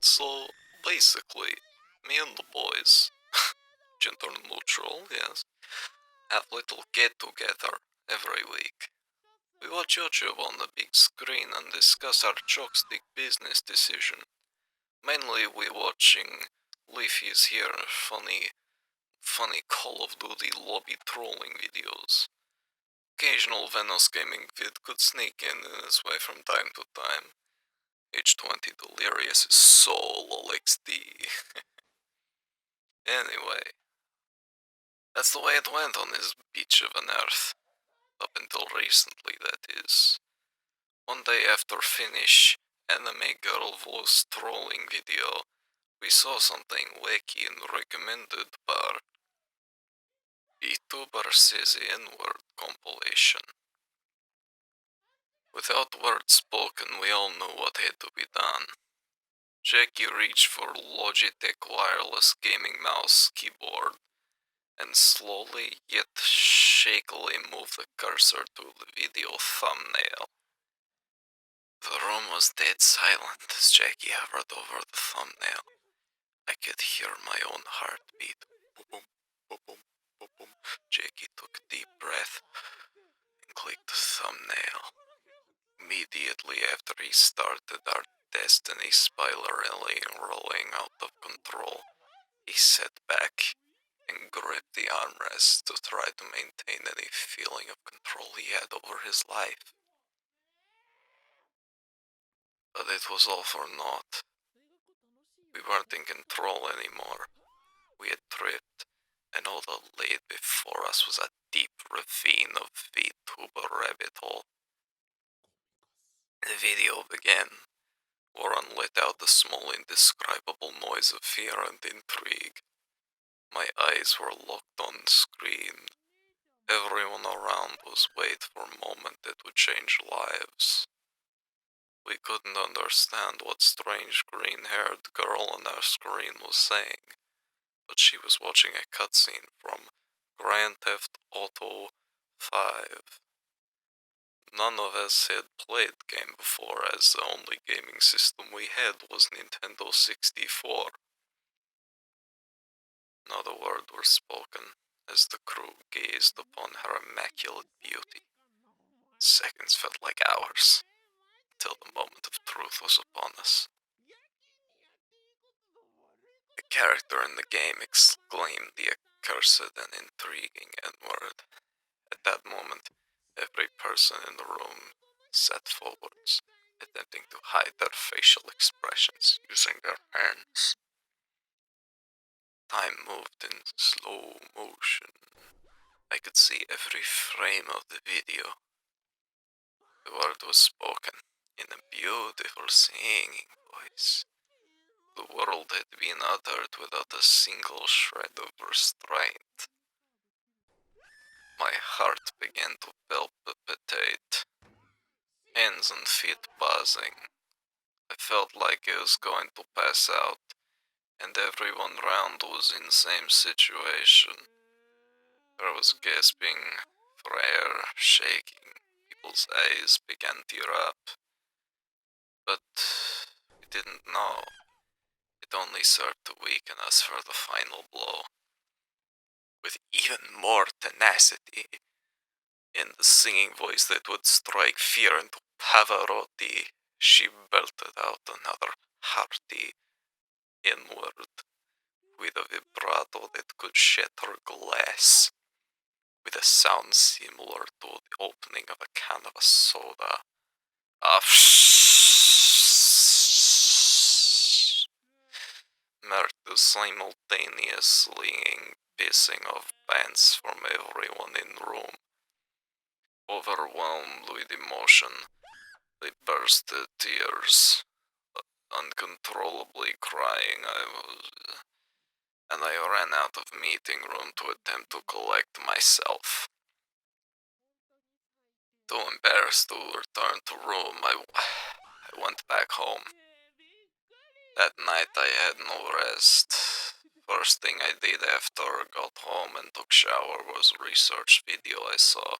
So, basically, me and the boys, gender neutral, yes, have little get-together every week. We watch YouTube on the big screen and discuss our joystick business decision. Mainly we watching Leafy's here funny Call of Duty lobby trolling videos. Occasional Venus gaming vid could sneak in this way from time to time. H20 Delirious is so LXD. Anyway, that's the way it went on this beach of an earth. Up until recently, that is. One day after finish Anime Girl Voice trolling video, we saw something wacky and recommended by VTuber says the N-word compilation. Without words spoken, we all knew what had to be done. Jackie reached for Logitech wireless gaming mouse keyboard and slowly yet shakily moved the cursor to the video thumbnail. The room was dead silent as Jackie hovered over the thumbnail. I could hear my own heartbeat. Boom, boom, boom, boom, boom. Jackie took a deep breath and clicked the thumbnail. Immediately after he started, our destiny spirally rolling out of control. He sat back and gripped the armrest to try to maintain any feeling of control he had over his life. But it was all for naught. We weren't in control anymore. We had tripped, and all that laid before us was a deep ravine of VTuber rabbit hole. The video began. Warren let out a small indescribable noise of fear and intrigue. My eyes were locked on the screen. Everyone around was waiting for a moment that would change lives. We couldn't understand what strange green-haired girl on our screen was saying, but she was watching a cutscene from Grand Theft Auto 5. None of us had played the game before, as the only gaming system we had was Nintendo 64. Not a word was spoken as the crew gazed upon her immaculate beauty. Seconds felt like hours, till the moment of truth was upon us. A character in the game exclaimed the accursed and intriguing N-word. At that moment, every person in the room sat forwards, attempting to hide their facial expressions using their hands. Time moved in slow motion. I could see every frame of the video. The word was spoken in a beautiful singing voice. The world had been uttered without a single shred of restraint. My heart began to palpitate, hands and feet buzzing. I felt like I was going to pass out, and everyone round was in the same situation. There was gasping for air, shaking. People's eyes began to tear up. But we didn't know. It only served to weaken us for the final blow. With even more tenacity, in the singing voice that would strike fear into Pavarotti, she belted out another hearty N-word with a vibrato that could shatter glass, with a sound similar to the opening of a can of a soda. Marked the simultaneous pissing of pants from everyone in the room. Overwhelmed with emotion, they burst into tears, uncontrollably crying. I ran out of meeting room to attempt to collect myself. Too embarrassed to return to room, I went back home. That night I had no rest. First thing I did after I got home and took shower was research video I saw.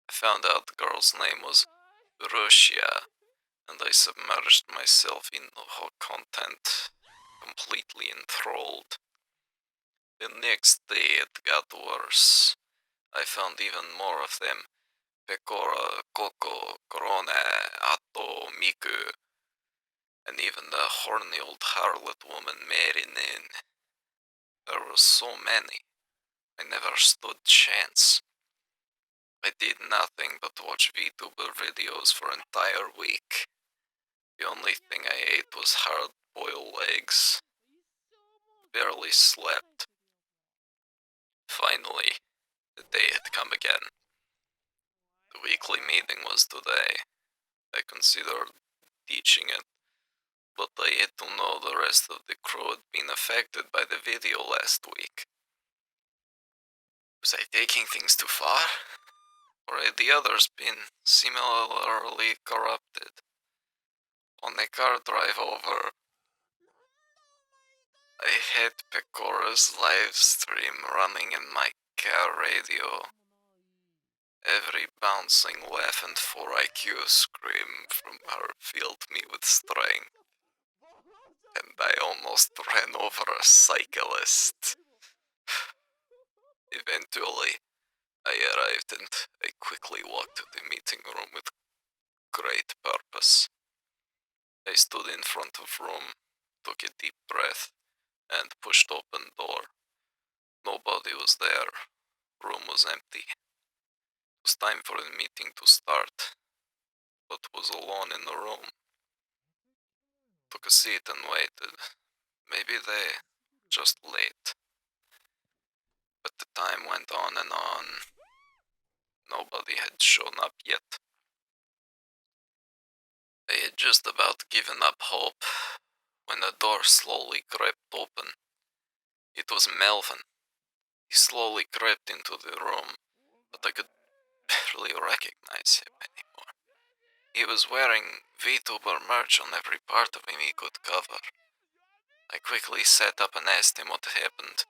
I found out the girl's name was Russia, and I submerged myself in the whole content, completely enthralled. The next day it got worse. I found even more of them. Pecora, Coco, Corona, Atto, Miku, and even the horny old harlot woman Marinin. There were so many. I never stood chance. I did nothing but watch VTuber videos for an entire week. The only thing I ate was hard-boiled eggs. Barely slept. Finally, the day had come again. The weekly meeting was today. I considered teaching it, but I had to know the rest of the crew had been affected by the video last week. Was I taking things too far? Or had the others been similarly corrupted? On the car drive over, I had Pecora's live stream running in my car radio. Every bouncing laugh and 4 IQ scream from her filled me with strength, and I almost ran over a cyclist. Eventually, I arrived and I quickly walked to the meeting room with great purpose. I stood in front of room, took a deep breath, and pushed open door. Nobody was there. Room was empty. It was time for the meeting to start, but was alone in the room. Took a seat and waited. Maybe they just late. But the time went on and on. Nobody had shown up yet. I had just about given up hope when the door slowly crept open. It was Melvin. He slowly crept into the room, but I could barely recognize him anymore. He was wearing VTuber merch on every part of him he could cover. I quickly sat up and asked him what happened.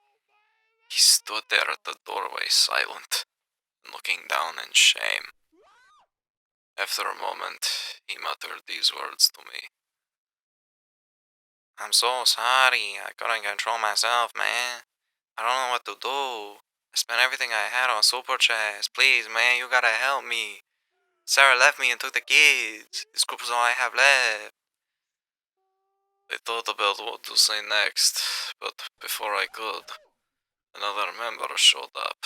He stood there at the doorway silent, looking down in shame. After a moment, he muttered these words to me. "I'm so sorry, I couldn't control myself, man. I don't know what to do. I spent everything I had on Super Chats. Please, man, you gotta help me. Sarah left me and took the kids. This group is all I have left." I thought about what to say next, but before I could, another member showed up.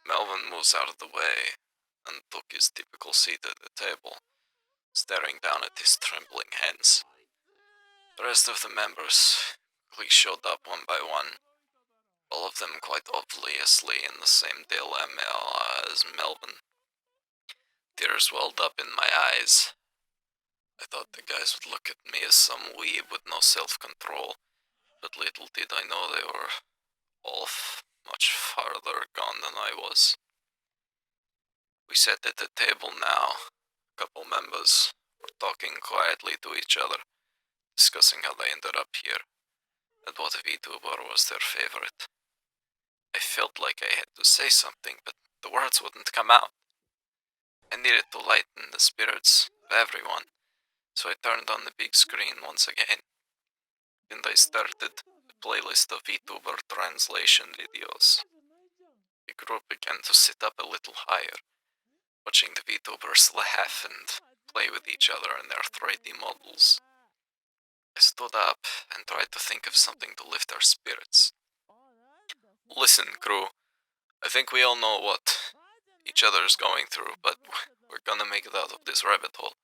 Melvin moves out of the way and took his typical seat at the table, staring down at his trembling hands. The rest of the members quickly showed up one by one, all of them quite obviously in the same dilemma as Melvin. Tears welled up in my eyes. I thought the guys would look at me as some weeb with no self-control, but little did I know they were all much farther gone than I was. We sat at the table now. A couple members were talking quietly to each other, discussing how they ended up here, and what VTuber was their favorite. I felt like I had to say something, but the words wouldn't come out. I needed to lighten the spirits of everyone, so I turned on the big screen once again, and I started a playlist of VTuber translation videos. The group began to sit up a little higher, watching the VTubers laugh and play with each other in their 3D models. I stood up and tried to think of something to lift our spirits. "Listen, crew, I think we all know what each other's going through, but we're gonna make it out of this rabbit hole.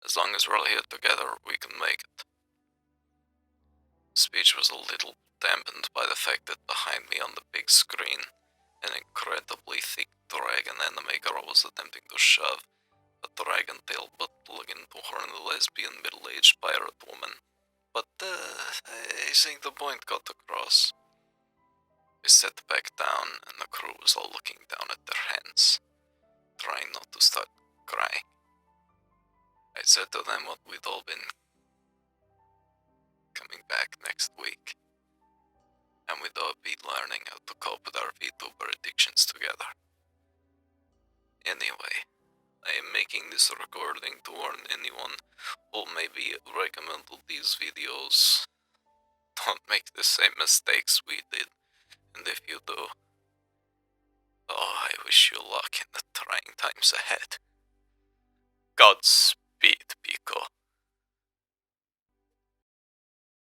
As long as we're all here together, we can make it." Speech was a little dampened by the fact that behind me on the big screen, an incredibly thick dragon anime girl was attempting to shove a dragon tail butt plug into her and a lesbian middle-aged pirate woman. But I think the point got across. I sat back down and the crew was all looking down at their hands, trying not to start crying. I said to them what we'd all been coming back next week, and we'd all be learning how to cope with our VTuber addictions together. Anyway, I am making this recording to warn anyone who maybe recommended these videos. Don't make the same mistakes we did, and if you do, oh, I wish you luck in the trying times ahead.